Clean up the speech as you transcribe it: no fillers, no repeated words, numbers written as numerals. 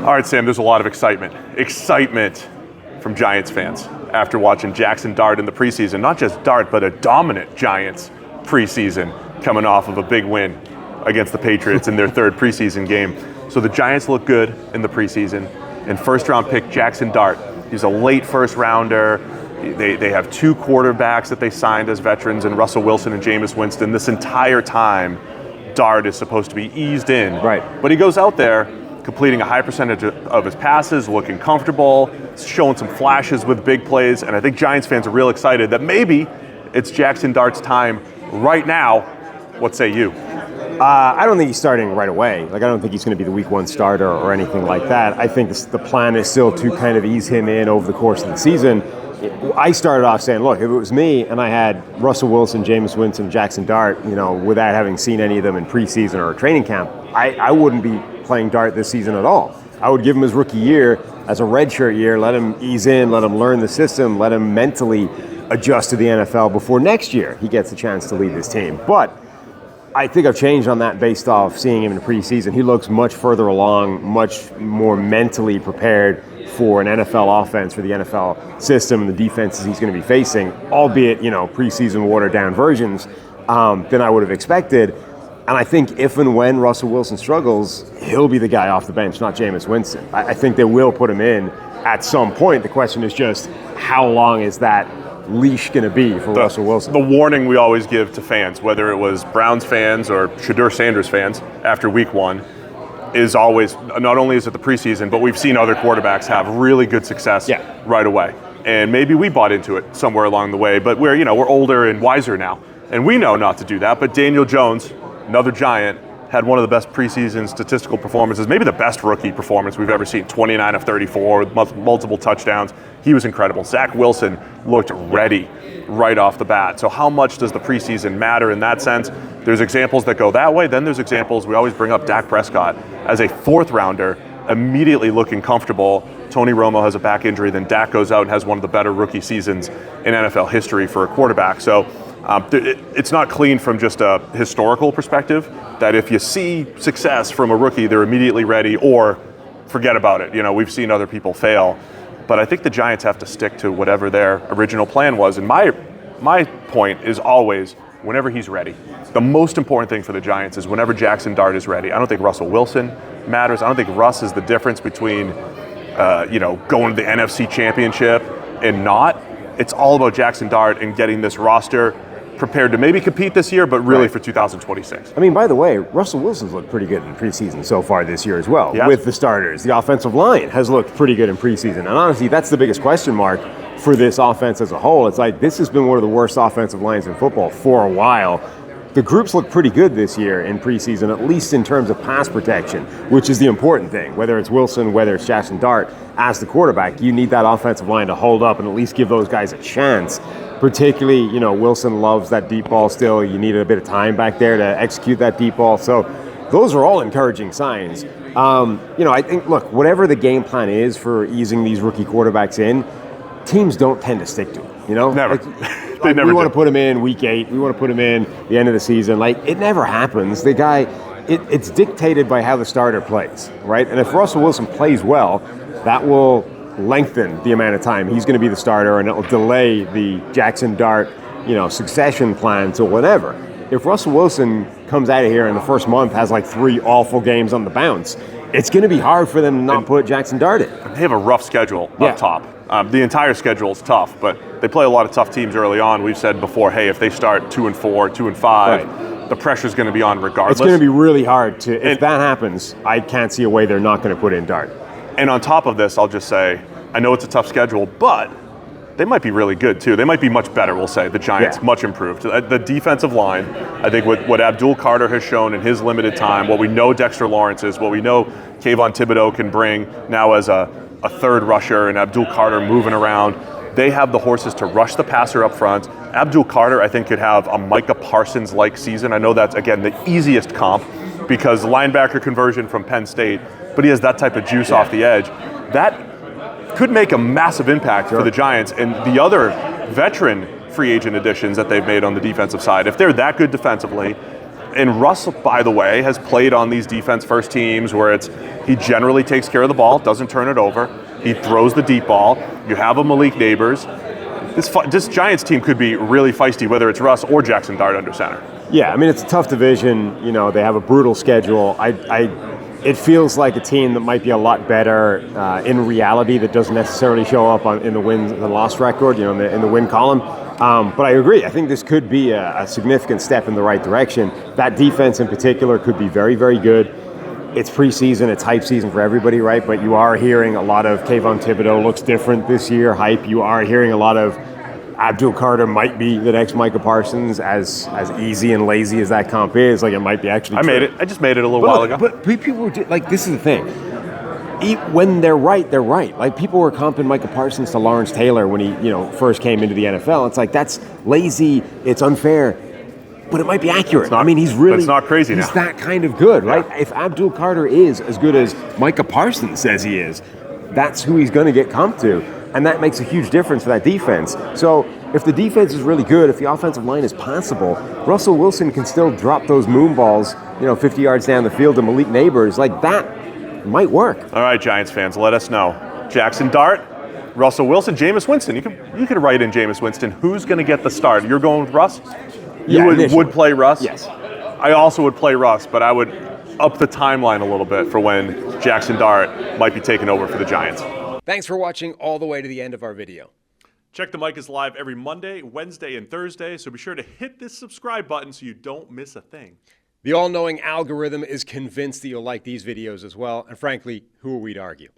All right, Sam, there's a lot of excitement. Excitement from Giants fans after watching Jaxson Dart in the preseason. Not just Dart, but a dominant Giants preseason coming off of a big win against the Patriots in their third preseason game. So the Giants look good in the preseason. And first-round pick Jaxson Dart, he's a late first-rounder. They have two quarterbacks that they signed as veterans in Russell Wilson and Jameis Winston. This entire time, Dart is supposed to be eased in. Right. But he goes out there, completing a high percentage of his passes, looking comfortable, showing some flashes with big plays. And I think Giants fans are real excited that maybe it's Jaxson Dart's time right now. What say you? I don't think he's starting right away. I don't think he's going to be the week one starter or anything like that. I think the plan is still to kind of ease him in over the course of the season. I started off saying, look, if it was me and I had Russell Wilson, Jameis Winston, Jaxson Dart, without having seen any of them in preseason or training camp, I wouldn't be playing Dart this season at all. I would give him his rookie year as a redshirt year, let him ease in, let him learn the system, let him mentally adjust to the NFL before next year he gets a chance to lead this team. But I think I've changed on that based off seeing him in the preseason. He looks much further along, much more mentally prepared for an NFL offense, for the NFL system and the defenses he's going to be facing, albeit, preseason watered-down versions, than I would have expected. And I think if and when Russell Wilson struggles, he'll be the guy off the bench, not Jameis Winston. I think they will put him in at some point. The question is just how long is that leash going to be for Russell Wilson? The warning we always give to fans, whether it was Browns fans or Shadur Sanders fans after week one, is always, not only is it the preseason, but we've seen other quarterbacks have really good success right away. And maybe we bought into it somewhere along the way, but we're older and wiser now. And we know not to do that. But Daniel Jones, another Giant, had one of the best preseason statistical performances, maybe the best rookie performance we've ever seen, 29 of 34 with multiple touchdowns. He was incredible. Zach Wilson looked ready right off the bat. So how much does the preseason matter in that sense? There's examples that go that way. Then there's examples, we always bring up Dak Prescott as a fourth rounder, immediately looking comfortable. Tony Romo has a back injury, then Dak goes out and has one of the better rookie seasons in NFL history for a quarterback. So it's not clean from just a historical perspective that if you see success from a rookie, they're immediately ready, or forget about it. We've seen other people fail. But I think the Giants have to stick to whatever their original plan was. And my point is always, whenever he's ready. The most important thing for the Giants is whenever Jaxson Dart is ready. I don't think Russell Wilson matters. I don't think Russ is the difference between, going to the NFC Championship and not. It's all about Jaxson Dart and getting this roster prepared to maybe compete this year, but really for 2026. By the way, Russell Wilson's looked pretty good in preseason so far this year as well, yes, with the starters. The offensive line has looked pretty good in preseason. And honestly, that's the biggest question mark for this offense as a whole. It's like this has been one of the worst offensive lines in football for a while. The groups look pretty good this year in preseason, at least in terms of pass protection, which is the important thing. Whether it's Wilson, whether it's Jaxson Dart, as the quarterback, you need that offensive line to hold up and at least give those guys a chance. Particularly, Wilson loves that deep ball still. You need a bit of time back there to execute that deep ball. So those are all encouraging signs. I think, look, whatever the game plan is for easing these rookie quarterbacks in, teams don't tend to stick to it, Never. They never we want to put him in week 8. We want to put him in the end of the season. It never happens. The guy, it's dictated by how the starter plays, right? And if Russell Wilson plays well, that will lengthen the amount of time he's going to be the starter, and it will delay the Jaxson Dart, succession plan to whatever. If Russell Wilson comes out of here in the first month has 3 awful games on the bounce, it's going to be hard for them to not put Jaxson Dart in. They have a rough schedule up top. The entire schedule is tough, but they play a lot of tough teams early on. We've said before, hey, if they start 2-4, 2-5, the pressure's going to be on regardless. It's going to be really hard to. If that happens, I can't see a way they're not going to put in Dart. And on top of this, I'll just say, I know it's a tough schedule, but they might be really good too. They might be much better, we'll say. The Giants, much improved. The defensive line, I think what Abdul Carter has shown in his limited time, what we know Dexter Lawrence is, what we know Kayvon Thibodeau can bring now as a third rusher, and Abdul Carter moving around. They have the horses to rush the passer up front. Abdul Carter, I think, could have a Micah Parsons-like season. I know that's, again, the easiest comp because linebacker conversion from Penn State, but he has that type of juice off the edge. That could make a massive impact for the Giants and the other veteran free agent additions that they've made on the defensive side. If they're that good defensively, And Russell, by the way, has played on these defense first teams where he generally takes care of the ball, doesn't turn it over. He throws the deep ball. You have a Malik Neighbors. This Giants team could be really feisty, whether it's Russ or Jaxson Dart under center. Yeah, I mean, it's a tough division. You know, they have a brutal schedule. It feels like a team that might be a lot better in reality that doesn't necessarily show up in the wins and loss record, you know, in the win column. But I agree. I think this could be a significant step in the right direction. That defense in particular could be very, very good. It's preseason, it's hype season for everybody, right? But you are hearing a lot of Kayvon Thibodeau looks different this year, hype. You are hearing a lot of Abdul Carter might be the next Micah Parsons, as easy and lazy as that comp is. Like, it might be actually true. I just made it a little while ago. But people were like, this is the thing. When they're right, they're right. Like, people were comping Micah Parsons to Lawrence Taylor when he, first came into the NFL. It's like, that's lazy. It's unfair. But it might be accurate. It's not crazy now. He's that kind of good, right? Yeah. If Abdul Carter is as good as Micah Parsons says he is, that's who he's going to get comped to. And that makes a huge difference for that defense. So if the defense is really good, if the offensive line is passable, Russell Wilson can still drop those moon balls, 50 yards down the field to Malik Neighbors. Like, that might work. All right, Giants fans, let us know. Jaxson Dart, Russell Wilson, Jameis Winston. You could write in Jameis Winston. Who's going to get the start? You're going with Russ? You would play Russ? Yes. I also would play Russ, but I would up the timeline a little bit for when Jaxson Dart might be taking over for the Giants. Thanks for watching all the way to the end of our video. Check the Mic is live every Monday, Wednesday, and Thursday, so be sure to hit this subscribe button so you don't miss a thing. The all-knowing algorithm is convinced that you'll like these videos as well, and frankly, who are we to argue?